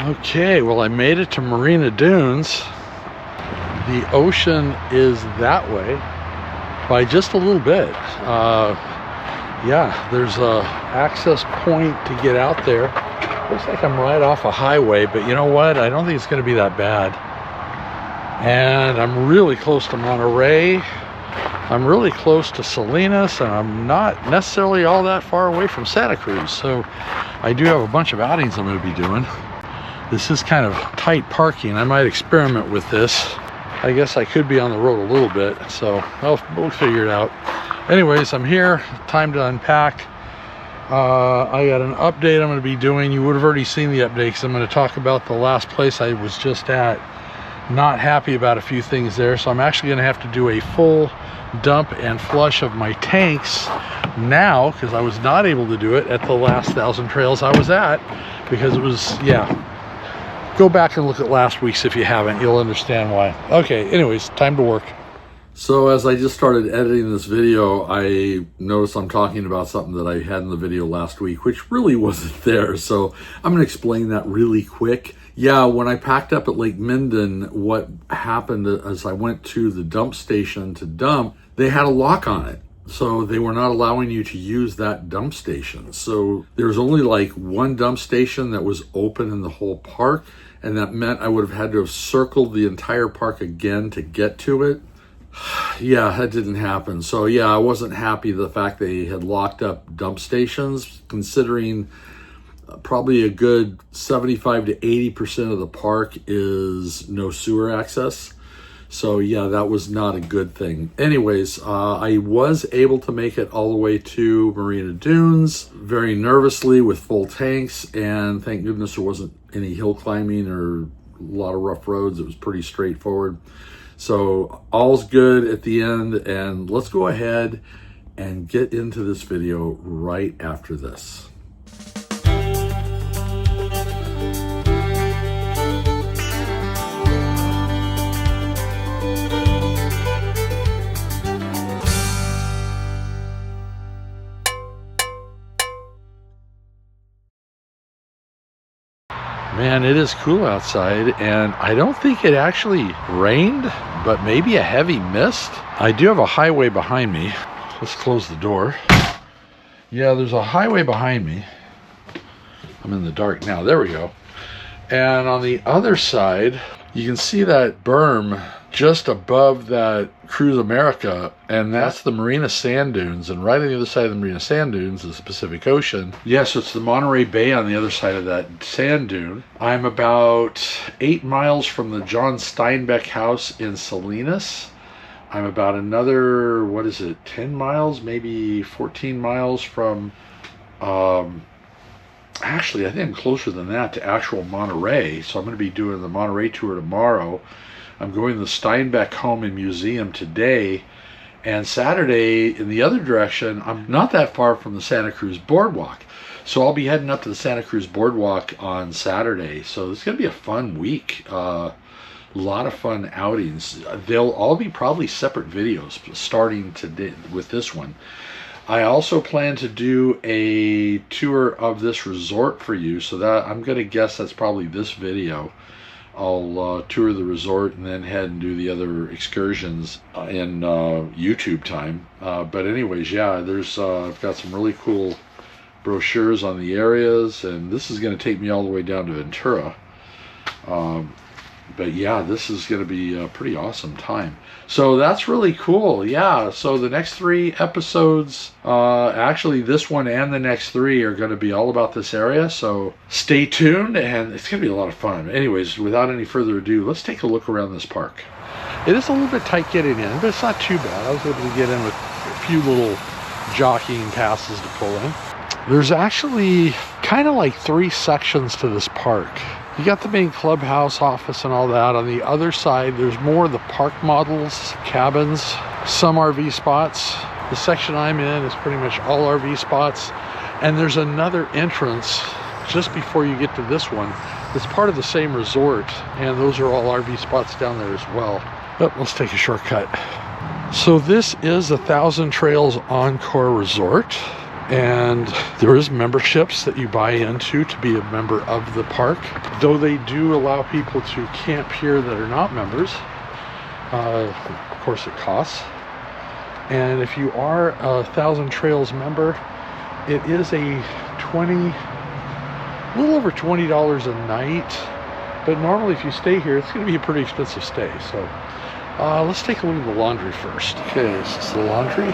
Okay, well, I made it to Marina Dunes. The ocean is that way by just a little bit. Yeah, there's a access point to get out there. Looks like I'm right off a highway, but you know what? I don't think it's going to be that bad. And I'm really close to Monterey. I'm really close to Salinas, and I'm not necessarily all that far away from Santa Cruz. So I do have a bunch of outings I'm going to be doing. This is kind of tight parking. I might experiment with this. I guess I could be on the road a little bit, so we'll figure it out. Anyways, I'm here. Time to unpack. I got an update I'm going to be doing. You would have already seen the update because I'm going to talk about the last place I was just at. Not happy about a few things there, so I'm actually going to have to do a full dump and flush of my tanks now, because I was not able to do it at the last 1,000 trails I was at, because it was, yeah. Go back and look at last week's if you haven't. You'll understand why. Okay, anyways, time to work. So as I just started editing this video, I noticed I'm talking about something that I had in the video last week, which really wasn't there. So I'm going to explain that really quick. Yeah, when I packed up at Lake Minden, what happened as I went to the dump station to dump, they had a lock on it. So they were not allowing you to use that dump station. So there's only like one dump station that was open in the whole park. And that meant I would have had to have circled the entire park again to get to it. Yeah, that didn't happen. So yeah, I wasn't happy the fact they had locked up dump stations, considering probably a good 75 to 80% of the park is no sewer access. So yeah, that was not a good thing. Anyways, I was able to make it all the way to Marina Dunes very nervously with full tanks, and thank goodness there wasn't any hill climbing or a lot of rough roads. It was pretty straightforward. So all's good at the end, and let's go ahead and get into this video right after this. Man, it is cool outside, and I don't think it actually rained, but maybe a heavy mist. I do have a highway behind me. Let's close the door. Yeah, there's a highway behind me. I'm in the dark now. There we go. And on the other side, you can see that berm just above that Cruise America, and that's the Marina Sand Dunes, and right on the other side of the Marina Sand Dunes is the Pacific Ocean. Yes, so it's the Monterey Bay on the other side of that sand dune. I'm about 8 miles from the John Steinbeck house in Salinas. I'm about another, 10 miles, maybe 14 miles from, actually I think I'm closer than that to actual Monterey. So I'm going to be doing the Monterey tour tomorrow. I'm going to the Steinbeck Home and Museum today, and Saturday in the other direction, I'm not that far from the Santa Cruz Boardwalk. So I'll be heading up to the Santa Cruz Boardwalk on Saturday. So it's going to be a fun week. A lot of fun outings. They'll all be probably separate videos starting today with this one. I also plan to do a tour of this resort for you, so that I'm going to guess that's probably this video. I'll tour the resort and then head and do the other excursions in YouTube time. But anyways, yeah, I've got some really cool brochures on the areas, and this is going to take me all the way down to Ventura. But yeah, this is going to be a pretty awesome time. So that's really cool. Yeah, so the next 3 episodes, actually this one and the next 3 are going to be all about this area. So stay tuned, and it's going to be a lot of fun. Anyways, without any further ado, let's take a look around this park. It is a little bit tight getting in, but it's not too bad. I was able to get in with a few little jockeying passes to pull in. There's actually kind of like 3 sections to this park. You got the main clubhouse, office, and all that. On the other side, there's more of the park models, cabins, some RV spots. The section I'm in is pretty much all RV spots. And there's another entrance just before you get to this one. It's part of the same resort, and those are all RV spots down there as well. But let's take a shortcut. So this is 1,000 Trails Encore Resort. And there is memberships that you buy into to be a member of the park, though they do allow people to camp here that are not members. Of course it costs. And if you are a Thousand Trails member, it is a little over $20 a night. But normally if you stay here, it's going to be a pretty expensive stay. So let's take a look at the laundry first. Okay, this is the laundry.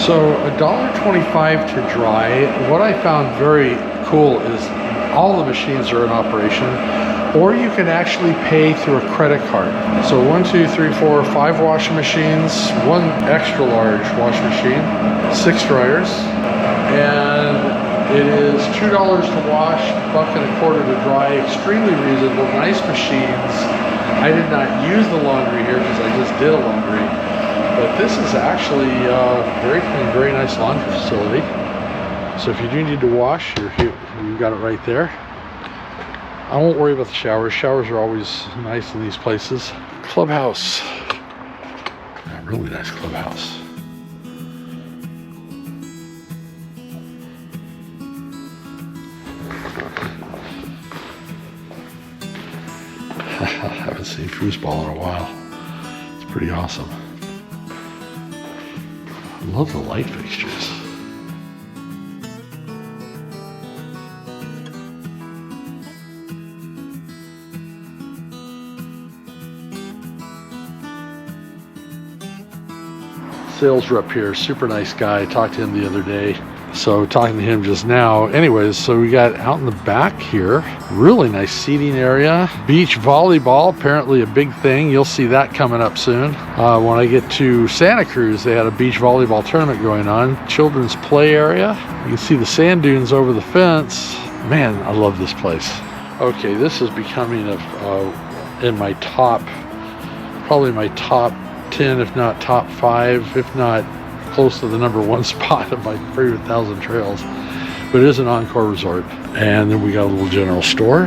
So $1.25 to dry. What I found very cool is all the machines are in operation, or you can actually pay through a credit card. So 1, 2, 3, 4, 5 washing machines, 1 extra large washing machine, 6 dryers, and it is $2 to wash, $1.25 to dry. Extremely reasonable, nice machines. I did not use the laundry here because I just did a laundry. But this is actually very clean, very nice laundry facility. So if you do need to wash, you've got it right there. I won't worry about the showers. Showers are always nice in these places. Clubhouse. A really nice clubhouse. I haven't seen foosball in a while. It's pretty awesome. I love the light fixtures. Sales rep here, super nice guy. I talked to him the other day. So talking to him just now. Anyways, so we got out in the back here, really nice seating area. Beach volleyball, apparently a big thing. You'll see that coming up soon. When I get to Santa Cruz, they had a beach volleyball tournament going on. Children's play area. You can see the sand dunes over the fence. Man, I love this place. Okay, this is becoming in my top, probably my top 10, if not top 5, if not close to the #1 spot of my favorite Thousand Trails. But it is an Encore resort. And then we got a little general store.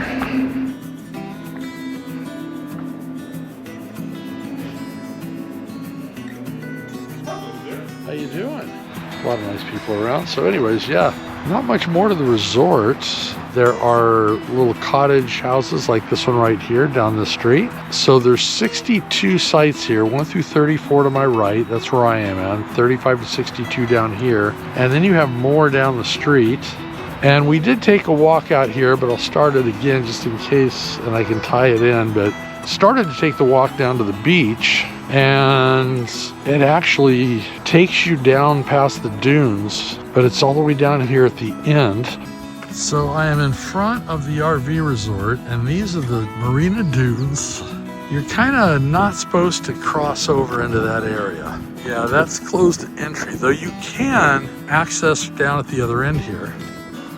How you doing? A lot of nice people around. So anyways, yeah, not much more to the resort. There are little cottage houses like this one right here down the street. So there's 62 sites here, 1 through 34 to my right. That's where I am at. 35 to 62 down here. And then you have more down the street. And we did take a walk out here, but I'll start it again just in case, and I can tie it in. But started to take the walk down to the beach, and it actually takes you down past the dunes, but it's all the way down here at the end. So I am in front of the RV resort, and these are the Marina Dunes. You're kind of not supposed to cross over into that area. Yeah, that's closed to entry, though you can access down at the other end here.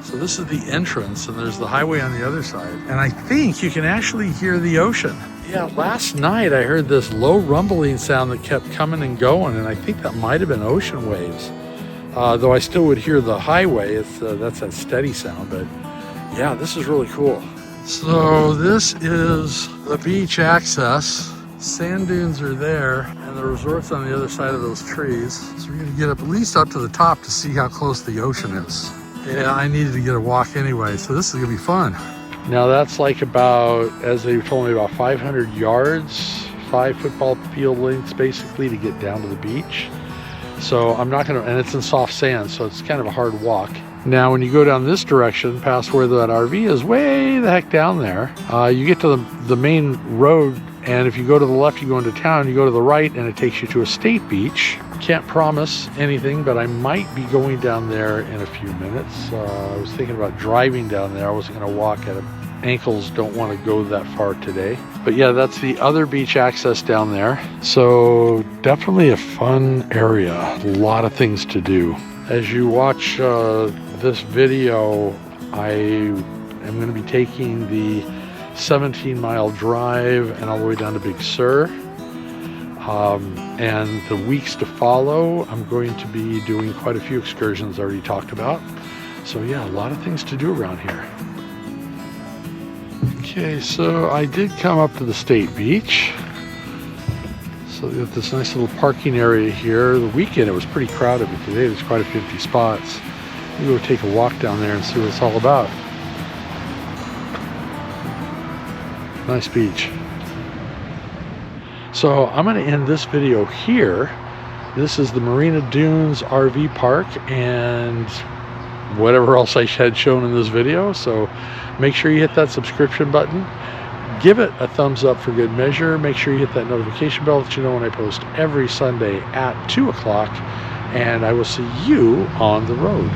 So this is the entrance, and there's the highway on the other side. And I think you can actually hear the ocean. Yeah, last night I heard this low rumbling sound that kept coming and going, and I think that might have been ocean waves. Though I still would hear the highway. That's a steady sound, but yeah, this is really cool. So this is the beach access. Sand dunes are there, and the resort's on the other side of those trees. So we're gonna get up at least up to the top to see how close the ocean is. Yeah, I needed to get a walk anyway, so this is gonna be fun. Now that's like about, as they told me, about 500 yards, 5 football field lengths basically to get down to the beach. So I'm not gonna, and it's in soft sand, so it's kind of a hard walk. Now when you go down this direction, past where that RV is, way the heck down there, you get to the main road, and if you go to the left, you go into town, you go to the right, and it takes you to a state beach. Can't promise anything, but I might be going down there in a few minutes. I was thinking about driving down there. I wasn't gonna walk at it. Ankles don't want to go that far today. But yeah, that's the other beach access down there. So definitely a fun area. A lot of things to do. As you watch this video, I am going to be taking the 17-mile drive and all the way down to Big Sur. And the weeks to follow, I'm going to be doing quite a few excursions I already talked about. So yeah, a lot of things to do around here. Okay, so I did come up to the state beach. So we have this nice little parking area here. The weekend it was pretty crowded, but today there's quite a few empty spots. We'll go take a walk down there and see what it's all about. Nice beach. So I'm going to end this video here. This is the Marina Dunes RV Park and whatever else I had shown in this video. So make sure you hit that subscription button. Give it a thumbs up for good measure. Make sure you hit that notification bell that you know when I post every Sunday at 2 o'clock. And I will see you on the road.